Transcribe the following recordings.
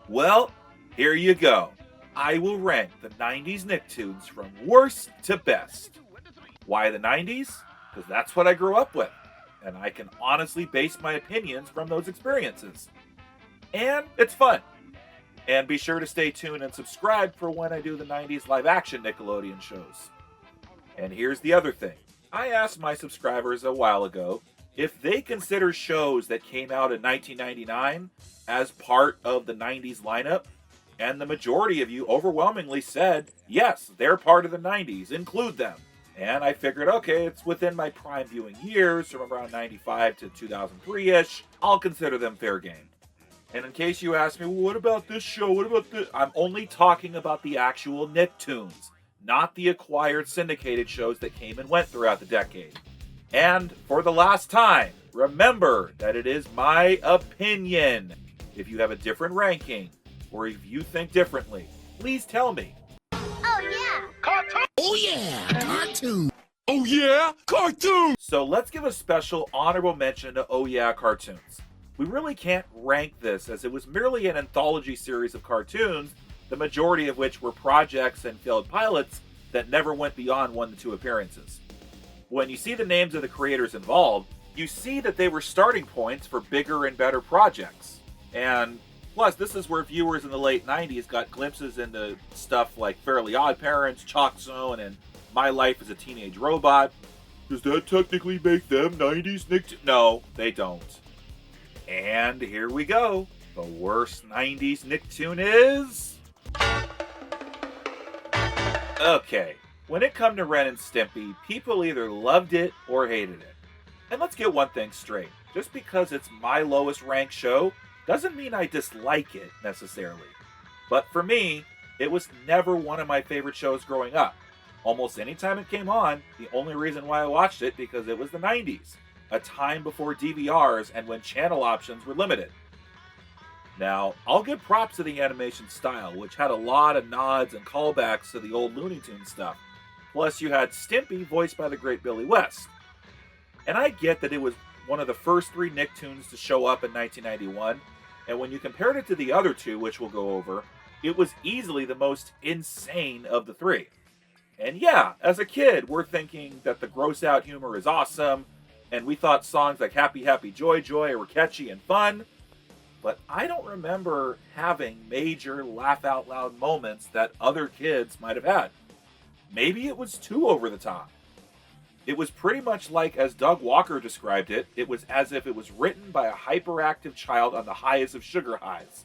Well, here you go. I will rank the 90s Nicktoons from worst to best. Why the 90s? Because that's what I grew up with, and I can honestly base my opinions from those experiences. And it's fun. And be sure to stay tuned and subscribe for when I do the 90s live action Nickelodeon shows. And here's the other thing. I asked my subscribers a while ago if they consider shows that came out in 1999 as part of the 90s lineup, and the majority of you overwhelmingly said, yes, they're part of the 90s, include them. And I figured, okay, it's within my prime viewing years, from around 95 to 2003-ish, I'll consider them fair game. And in case you ask me, well, what about this show, what about this? I'm only talking about the actual Nicktoons, not the acquired syndicated shows that came and went throughout the decade. And for the last time, remember that it is my opinion. If you have a different ranking, or if you think differently, please tell me. Oh yeah! Cartoon! Oh yeah! Cartoon! Oh yeah! Cartoon! So let's give a special honorable mention to Oh Yeah Cartoons. We really can't rank this as it was merely an anthology series of cartoons, the majority of which were projects and failed pilots that never went beyond 1 to 2 appearances. When you see the names of the creators involved, you see that they were starting points for bigger and better projects. And plus, this is where viewers in the late 90s got glimpses into stuff like Fairly Odd Parents, Chalk Zone, and My Life as a Teenage Robot. Does that technically make them 90s Nicktoons? No, they don't. And here we go. The worst 90s Nicktoon is... Okay, when it come to Ren and Stimpy, people either loved it or hated it. And let's get one thing straight. Just because it's my lowest ranked show doesn't mean I dislike it necessarily. But for me, it was never one of my favorite shows growing up. Almost any time it came on, the only reason why I watched it because it was the 90s, a time before DVRs and when channel options were limited. Now, I'll give props to the animation style, which had a lot of nods and callbacks to the old Looney Tunes stuff. Plus, you had Stimpy voiced by the great Billy West. And I get that it was one of the first 3 Nicktoons to show up in 1991, and when you compared it to the other 2, which we'll go over, it was easily the most insane of the 3. And yeah, as a kid, we're thinking that the gross out humor is awesome, and we thought songs like Happy Happy Joy Joy were catchy and fun, but I don't remember having major laugh out loud moments that other kids might have had. Maybe it was too over the top. It was pretty much like, as Doug Walker described it, it was as if it was written by a hyperactive child on the highest of sugar highs.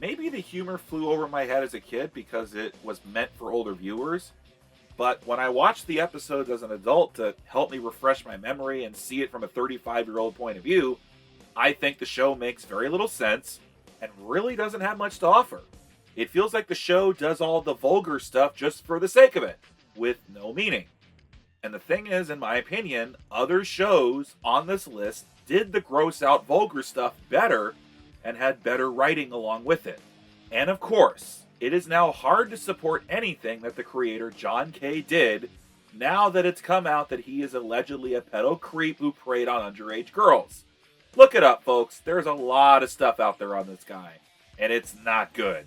Maybe the humor flew over my head as a kid because it was meant for older viewers, but when I watched the episodes as an adult to help me refresh my memory and see it from a 35-year-old point of view, I think the show makes very little sense and really doesn't have much to offer. It feels like the show does all the vulgar stuff just for the sake of it, with no meaning. And the thing is, in my opinion, other shows on this list did the gross out vulgar stuff better and had better writing along with it. And of course, it is now hard to support anything that the creator John K. did now that it's come out that he is allegedly a pedo creep who preyed on underage girls. Look it up, folks. There's a lot of stuff out there on this guy, and it's not good.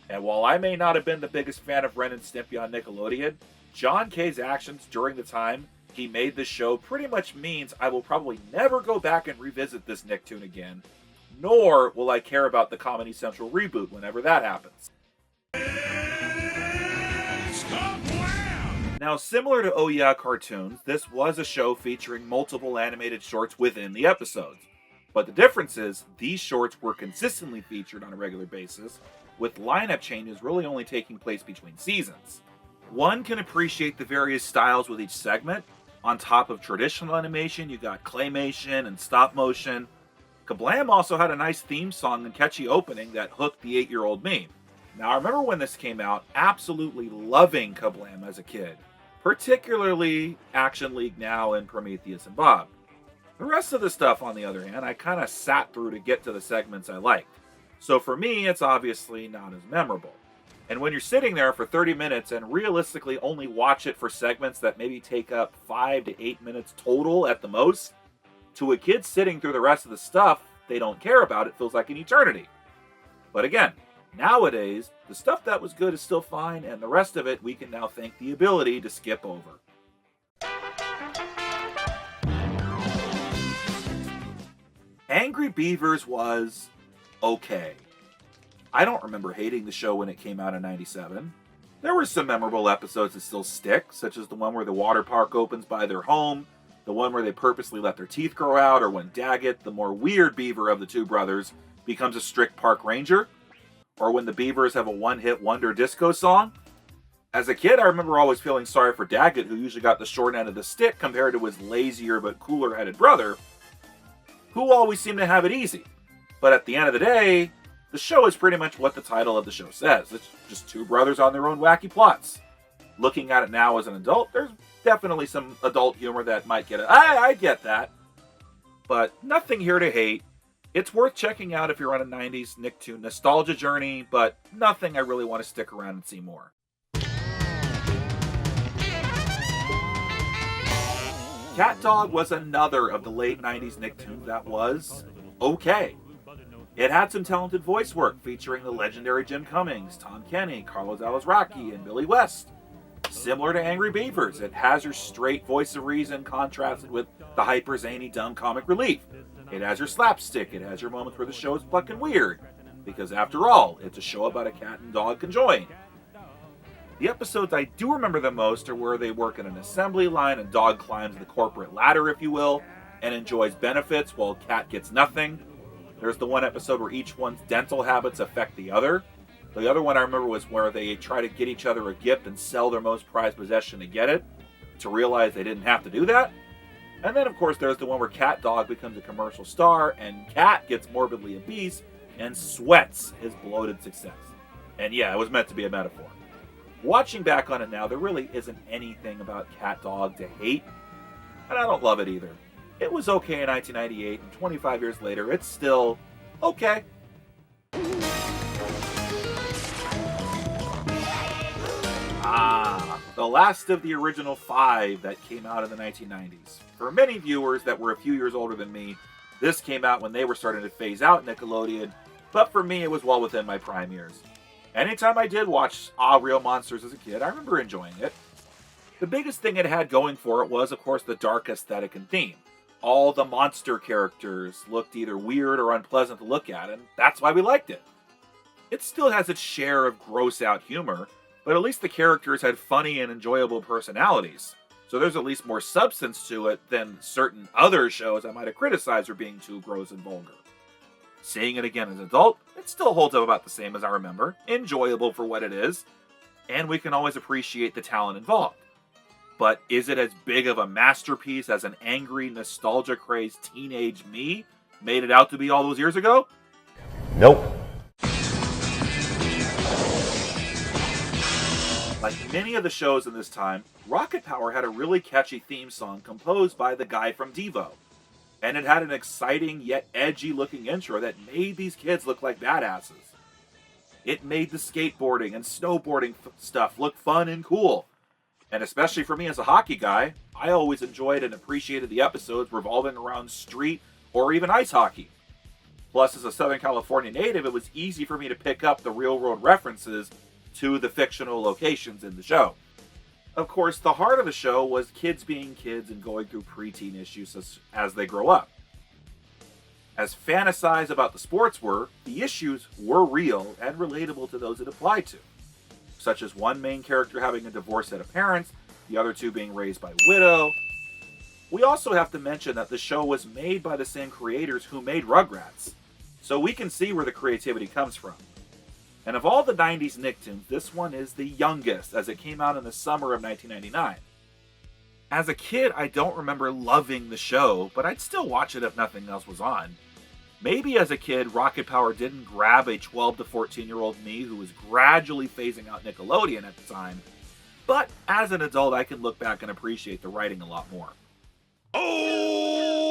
And while I may not have been the biggest fan of Ren and Stimpy on Nickelodeon, John K.'s actions during the time he made this show pretty much means I will probably never go back and revisit this Nicktoon again, nor will I care about the Comedy Central reboot whenever that happens. Now, similar to Oh Yeah Cartoons, this was a show featuring multiple animated shorts within the episodes. But the difference is, these shorts were consistently featured on a regular basis, with lineup changes really only taking place between seasons. One can appreciate the various styles with each segment. On top of traditional animation, you got claymation and stop motion. Kablam also had a nice theme song and catchy opening that hooked the 8-year-old me. Now, I remember when this came out, absolutely loving Kablam as a kid, particularly Action League Now and Prometheus and Bob. The rest of the stuff, on the other hand, I kind of sat through to get to the segments I liked. So for me, it's obviously not as memorable. And when you're sitting there for 30 minutes and realistically only watch it for segments that maybe take up 5 to 8 minutes total at the most, to a kid sitting through the rest of the stuff they don't care about, it feels like an eternity. But again, nowadays, the stuff that was good is still fine, and the rest of it we can now thank the ability to skip over. Angry Beavers was okay. I don't remember hating the show when it came out in '97. There were some memorable episodes that still stick, such as the one where the water park opens by their home, the one where they purposely let their teeth grow out, or when Daggett, the more weird beaver of the two brothers, becomes a strict park ranger, or when the Beavers have a one-hit wonder disco song. As a kid, I remember always feeling sorry for Daggett, who usually got the short end of the stick compared to his lazier but cooler-headed brother, who always seemed to have it easy. But at the end of the day, the show is pretty much what the title of the show says. It's just two brothers on their own wacky plots. Looking at it now as an adult, there's definitely some adult humor that might get it. I get that. But nothing here to hate. It's worth checking out if you're on a 90s Nicktoon nostalgia journey, but nothing I really want to stick around and see more. CatDog was another of the late 90s Nicktoons that was okay. It had some talented voice work featuring the legendary Jim Cummings, Tom Kenny, Carlos Alazraqui, and Billy West. Similar to Angry Beavers, it has your straight voice of reason contrasted with the hyper zany dumb comic relief. It has your slapstick, it has your moments where the show is fucking weird, because after all, it's a show about a cat and dog conjoined. The episodes I do remember the most are where they work in an assembly line and dog climbs the corporate ladder, if you will, and enjoys benefits while cat gets nothing. There's the one episode where each one's dental habits affect the other. The other one I remember was where they try to get each other a gift and sell their most prized possession to get it, to realize they didn't have to do that. And then, of course, there's the one where CatDog becomes a commercial star and Cat gets morbidly obese and sweats his bloated success. And yeah, it was meant to be a metaphor. Watching back on it now, there really isn't anything about CatDog to hate, and I don't love it either. It was okay in 1998, and 25 years later, it's still okay. The last of the original 5 that came out in the 1990s. For many viewers that were a few years older than me, this came out when they were starting to phase out Nickelodeon, but for me, it was well within my prime years. Anytime I did watch Real Monsters as a kid, I remember enjoying it. The biggest thing it had going for it was, of course, the dark aesthetic and theme. All the monster characters looked either weird or unpleasant to look at, and that's why we liked it. It still has its share of gross-out humor, but at least the characters had funny and enjoyable personalities, so there's at least more substance to it than certain other shows I might have criticized for being too gross and vulgar. Seeing it again as an adult, it still holds up about the same as I remember, enjoyable for what it is, and we can always appreciate the talent involved. But is it as big of a masterpiece as an angry, nostalgia-crazed teenage me made it out to be all those years ago? Nope. Like many of the shows in this time, Rocket Power had a really catchy theme song composed by the guy from Devo. And it had an exciting yet edgy looking intro that made these kids look like badasses. It made the skateboarding and snowboarding stuff look fun and cool. And especially for me as a hockey guy, I always enjoyed and appreciated the episodes revolving around street or even ice hockey. Plus, as a Southern California native, it was easy for me to pick up the real-world references to the fictional locations in the show. Of course, the heart of the show was kids being kids and going through preteen issues as they grow up. As fantasized about the sports were, the issues were real and relatable to those it applied to, such as one main character having a divorced set of parents, the other two being raised by a widow. We also have to mention that the show was made by the same creators who made Rugrats, so we can see where the creativity comes from. And of all the 90s Nicktoons, this one is the youngest, as it came out in the summer of 1999. As a kid, I don't remember loving the show, but I'd still watch it if nothing else was on. Maybe as a kid, Rocket Power didn't grab a 12 to 14-year-old me who was gradually phasing out Nickelodeon at the time, but as an adult, I can look back and appreciate the writing a lot more. Oh,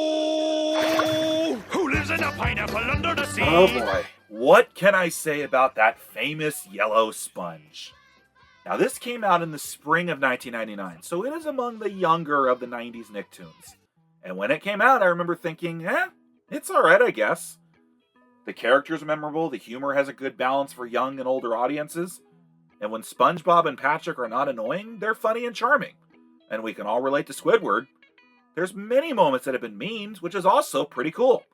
who lives in a pineapple under the sea? Oh boy. What can I say about that famous yellow sponge? Now, this came out in the spring of 1999, so it is among the younger of the 90s Nicktoons. And when it came out, I remember thinking, it's alright, I guess. The characters are memorable, the humor has a good balance for young and older audiences, and when SpongeBob and Patrick are not annoying, they're funny and charming. And we can all relate to Squidward. There's many moments that have been memes, which is also pretty cool.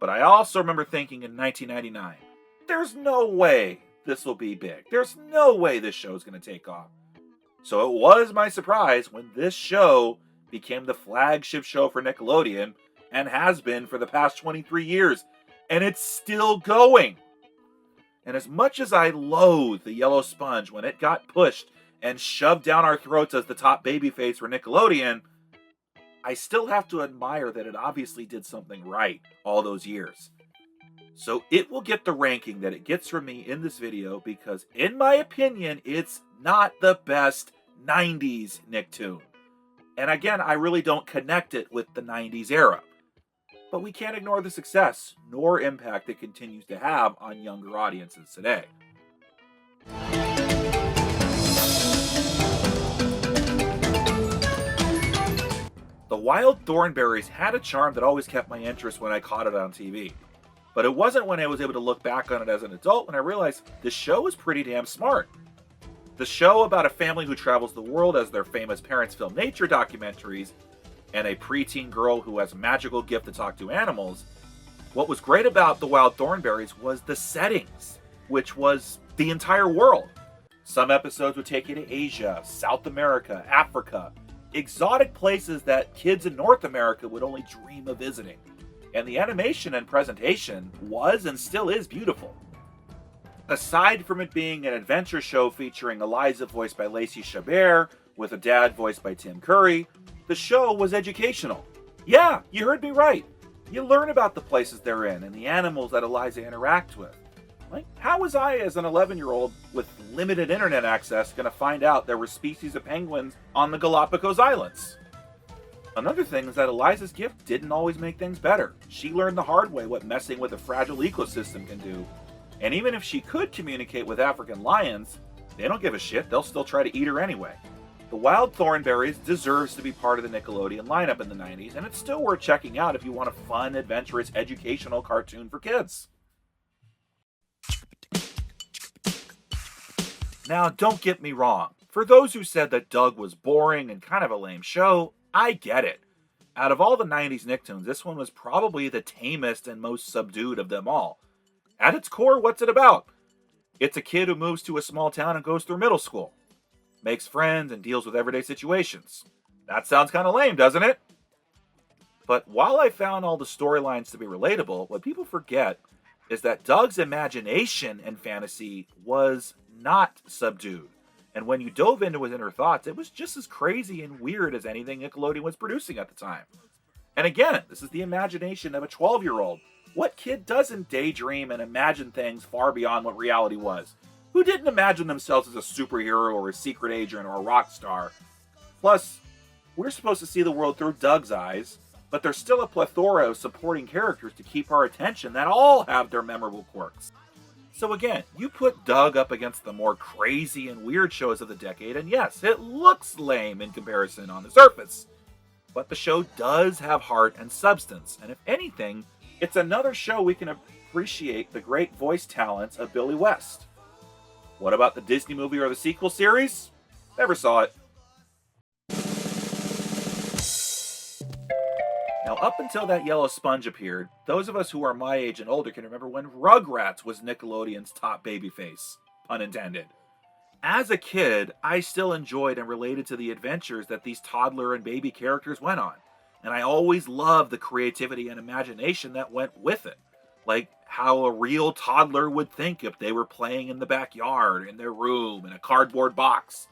But I also remember thinking in 1999, there's no way this will be big. There's no way this show's going to take off. So it was my surprise when this show became the flagship show for Nickelodeon and has been for the past 23 years. And it's still going. And as much as I loathe the yellow sponge when it got pushed and shoved down our throats as the top babyface for Nickelodeon, I still have to admire that it obviously did something right all those years. So it will get the ranking that it gets from me in this video because, in my opinion, it's not the best 90s Nicktoon. And again, I really don't connect it with the 90s era. But we can't ignore the success nor impact it continues to have on younger audiences today. The Wild Thornberries had a charm that always kept my interest when I caught it on TV. But it wasn't when I was able to look back on it as an adult when I realized the show was pretty damn smart. The show about a family who travels the world as their famous parents film nature documentaries and a preteen girl who has a magical gift to talk to animals. What was great about the Wild Thornberries was the settings, which was the entire world. Some episodes would take you to Asia, South America, Africa, exotic places that kids in North America would only dream of visiting. And the animation and presentation was and still is beautiful. Aside from it being an adventure show featuring Eliza voiced by Lacey Chabert, with a dad voiced by Tim Curry, the show was educational. Yeah, you heard me right. You learn about the places they're in and the animals that Eliza interacts with. Like, how was I, as an 11-year-old with limited internet access, going to find out there were species of penguins on the Galapagos Islands? Another thing is that Eliza's gift didn't always make things better. She learned the hard way what messing with a fragile ecosystem can do. And even if she could communicate with African lions, they don't give a shit, they'll still try to eat her anyway. The Wild Thornberries deserves to be part of the Nickelodeon lineup in the 90s, and it's still worth checking out if you want a fun, adventurous, educational cartoon for kids. Now, don't get me wrong. For those who said that Doug was boring and kind of a lame show, I get it. Out of all the 90s Nicktoons, this one was probably the tamest and most subdued of them all. At its core, what's it about? It's a kid who moves to a small town and goes through middle school. Makes friends and deals with everyday situations. That sounds kind of lame, doesn't it? But while I found all the storylines to be relatable, what people forget is that Doug's imagination and fantasy was not subdued. And when you dove into his inner thoughts, it was just as crazy and weird as anything Nickelodeon was producing at the time. And again, this is the imagination of a 12-year-old. What kid doesn't daydream and imagine things far beyond what reality was? Who didn't imagine themselves as a superhero or a secret agent or a rock star? Plus, we're supposed to see the world through Doug's eyes, but there's still a plethora of supporting characters to keep our attention that all have their memorable quirks. So again, you put Doug up against the more crazy and weird shows of the decade, and yes, it looks lame in comparison on the surface. But the show does have heart and substance, and if anything, it's another show we can appreciate the great voice talents of Billy West. What about the Disney movie or the sequel series? Never saw it. Now, up until that yellow sponge appeared, those of us who are my age and older can remember when Rugrats was Nickelodeon's top babyface. Pun intended. As a kid, I still enjoyed and related to the adventures that these toddler and baby characters went on. And I always loved the creativity and imagination that went with it. Like how a real toddler would think if they were playing in the backyard, in their room, in a cardboard box.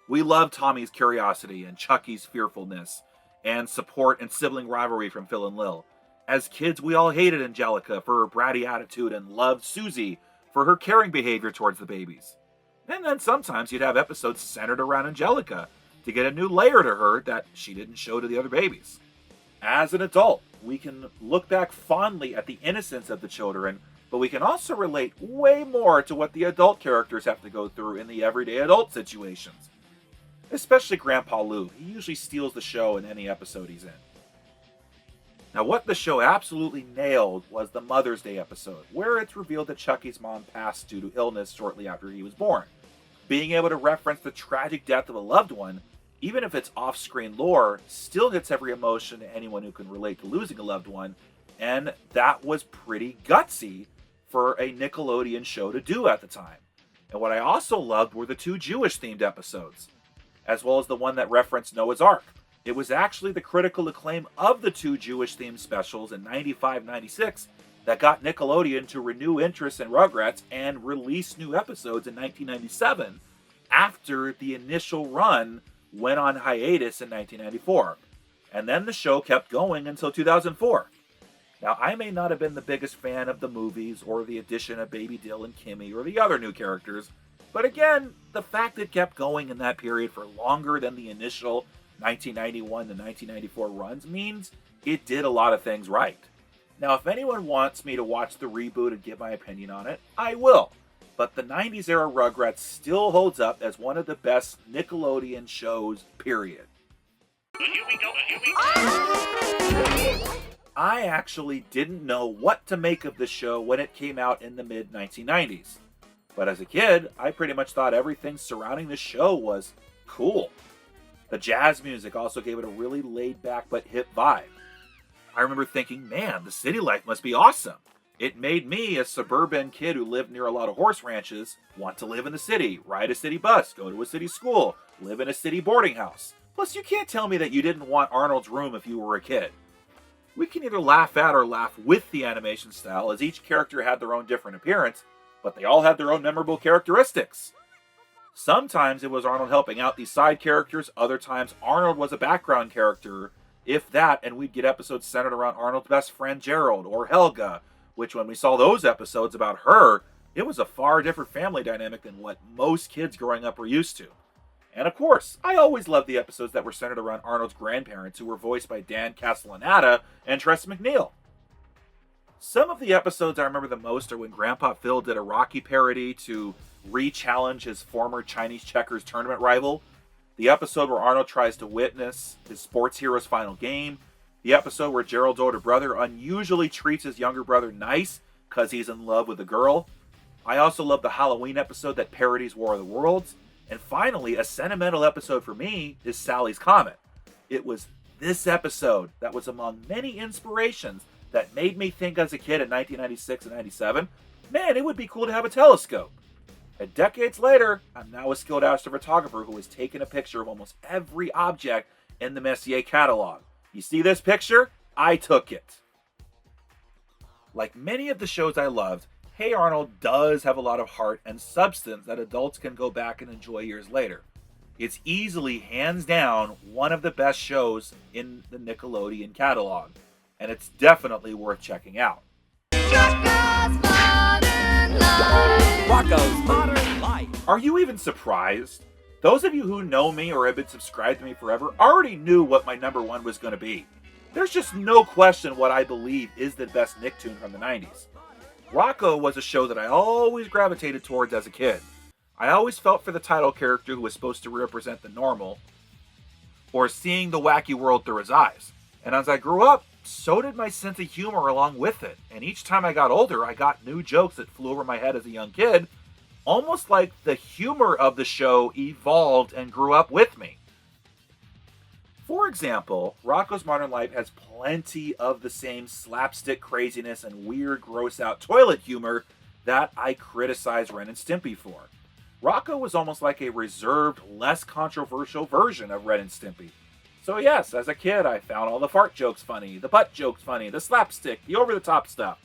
We loved Tommy's curiosity and Chucky's fearfulness, and support and sibling rivalry from Phil and Lil. As kids, we all hated Angelica for her bratty attitude and loved Susie for her caring behavior towards the babies. And then sometimes you'd have episodes centered around Angelica to get a new layer to her that she didn't show to the other babies. As an adult, we can look back fondly at the innocence of the children, but we can also relate way more to what the adult characters have to go through in the everyday adult situations. Especially Grandpa Lou. He usually steals the show in any episode he's in. Now, what the show absolutely nailed was the Mother's Day episode, where it's revealed that Chucky's mom passed due to illness shortly after he was born. Being able to reference the tragic death of a loved one, even if it's off-screen lore, still hits every emotion to anyone who can relate to losing a loved one, and that was pretty gutsy for a Nickelodeon show to do at the time. And what I also loved were the 2 Jewish-themed episodes, as well as the one that referenced Noah's Ark. It was actually the critical acclaim of the 2 Jewish-themed specials in 95-96 that got Nickelodeon to renew interest in Rugrats and release new episodes in 1997 after the initial run went on hiatus in 1994. And then the show kept going until 2004. Now, I may not have been the biggest fan of the movies or the addition of Baby Dill and Kimmy or the other new characters, but again, the fact it kept going in that period for longer than the initial 1991 to 1994 runs means it did a lot of things right. Now, if anyone wants me to watch the reboot and give my opinion on it, I will. But the 90s era Rugrats still holds up as one of the best Nickelodeon shows, period. I actually didn't know what to make of the show when it came out in the mid-1990s. But as a kid, I pretty much thought everything surrounding the show was cool. The jazz music also gave it a really laid-back but hip vibe. I remember thinking, man, the city life must be awesome. It made me, a suburban kid who lived near a lot of horse ranches, want to live in the city, ride a city bus, go to a city school, live in a city boarding house. Plus, you can't tell me that you didn't want Arnold's room if you were a kid. We can either laugh at or laugh with the animation style, as each character had their own different appearance, but they all had their own memorable characteristics. Sometimes it was Arnold helping out these side characters, other times Arnold was a background character, if that, and we'd get episodes centered around Arnold's best friend Gerald or Helga, which when we saw those episodes about her, it was a far different family dynamic than what most kids growing up were used to. And of course, I always loved the episodes that were centered around Arnold's grandparents, who were voiced by Dan Castellaneta and Tress MacNeille. Some of the episodes I remember the most are when Grandpa Phil did a Rocky parody to re-challenge his former Chinese checkers tournament rival, the episode where Arnold tries to witness his sports hero's final game, the episode where Gerald's older brother unusually treats his younger brother nice because he's in love with a girl. I also love the Halloween episode that parodies War of the Worlds. And finally, a sentimental episode for me is Sally's Comet. It was this episode that was among many inspirations that made me think as a kid in 1996 and 97, man, it would be cool to have a telescope. And decades later, I'm now a skilled astrophotographer who has taken a picture of almost every object in the Messier catalog. You see this picture? I took it. Like many of the shows I loved, Hey Arnold does have a lot of heart and substance that adults can go back and enjoy years later. It's easily, hands down, one of the best shows in the Nickelodeon catalog, and it's definitely worth checking out. Rocco's Modern Life. Are you even surprised? Those of you who know me or have been subscribed to me forever already knew what my number one was going to be. There's just no question what I believe is the best Nicktoon from the 90s. Rocco was a show that I always gravitated towards as a kid. I always felt for the title character who was supposed to represent the normal, or seeing the wacky world through his eyes. And as I grew up, so did my sense of humor along with it. And each time I got older, I got new jokes that flew over my head as a young kid, almost like the humor of the show evolved and grew up with me. For example, Rocco's Modern Life has plenty of the same slapstick craziness and weird, gross-out toilet humor that I criticize Ren and Stimpy for. Rocco was almost like a reserved, less controversial version of Ren and Stimpy. So yes, as a kid, I found all the fart jokes funny, the butt jokes funny, the slapstick, the over-the-top stuff.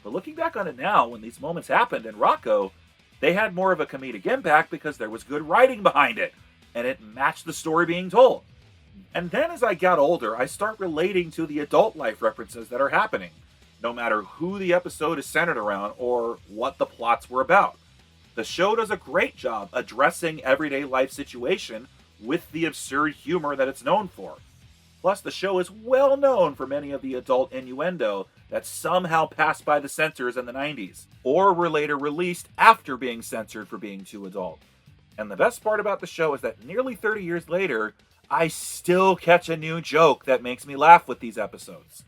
But looking back on it now, when these moments happened in Rocco, they had more of a comedic impact because there was good writing behind it, and it matched the story being told. And then as I got older, I start relating to the adult life references that are happening, no matter who the episode is centered around or what the plots were about. The show does a great job addressing everyday life situation with the absurd humor that it's known for. Plus, the show is well known for many of the adult innuendo that somehow passed by the censors in the 90s, or were later released after being censored for being too adult. And the best part about the show is that nearly 30 years later, I still catch a new joke that makes me laugh with these episodes.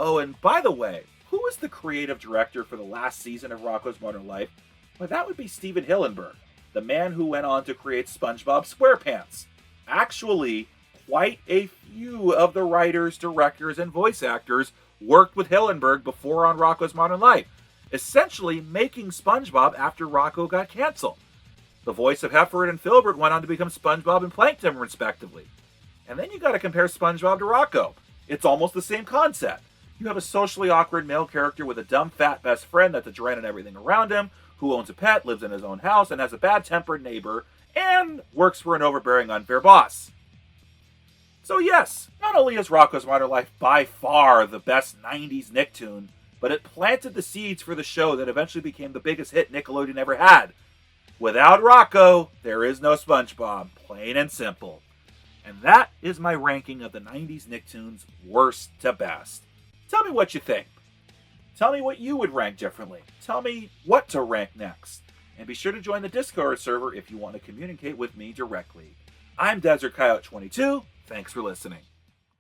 Oh, and by the way, who was the creative director for the last season of Rocco's Modern Life? Well, that would be Steven Hillenburg, the man who went on to create SpongeBob SquarePants. Actually, quite a few of the writers, directors, and voice actors worked with Hillenburg before on Rocco's Modern Life, essentially making SpongeBob after Rocco got canceled. The voice of Hefford and Filbert went on to become SpongeBob and Plankton, respectively. And then you gotta compare SpongeBob to Rocco. It's almost the same concept. You have a socially awkward male character with a dumb fat best friend that's a dread in everything around him, who owns a pet, lives in his own house, and has a bad-tempered neighbor, and works for an overbearing, unfair boss. So yes, not only is Rocco's Modern Life by far the best 90s Nicktoon, but it planted the seeds for the show that eventually became the biggest hit Nickelodeon ever had. Without Rocco, there is no SpongeBob, plain and simple. And that is my ranking of the 90s Nicktoons worst to best. Tell me what you think. Tell me what you would rank differently. Tell me what to rank next. And be sure to join the Discord server if you want to communicate with me directly. I'm Desert Coyote 22. Thanks for listening.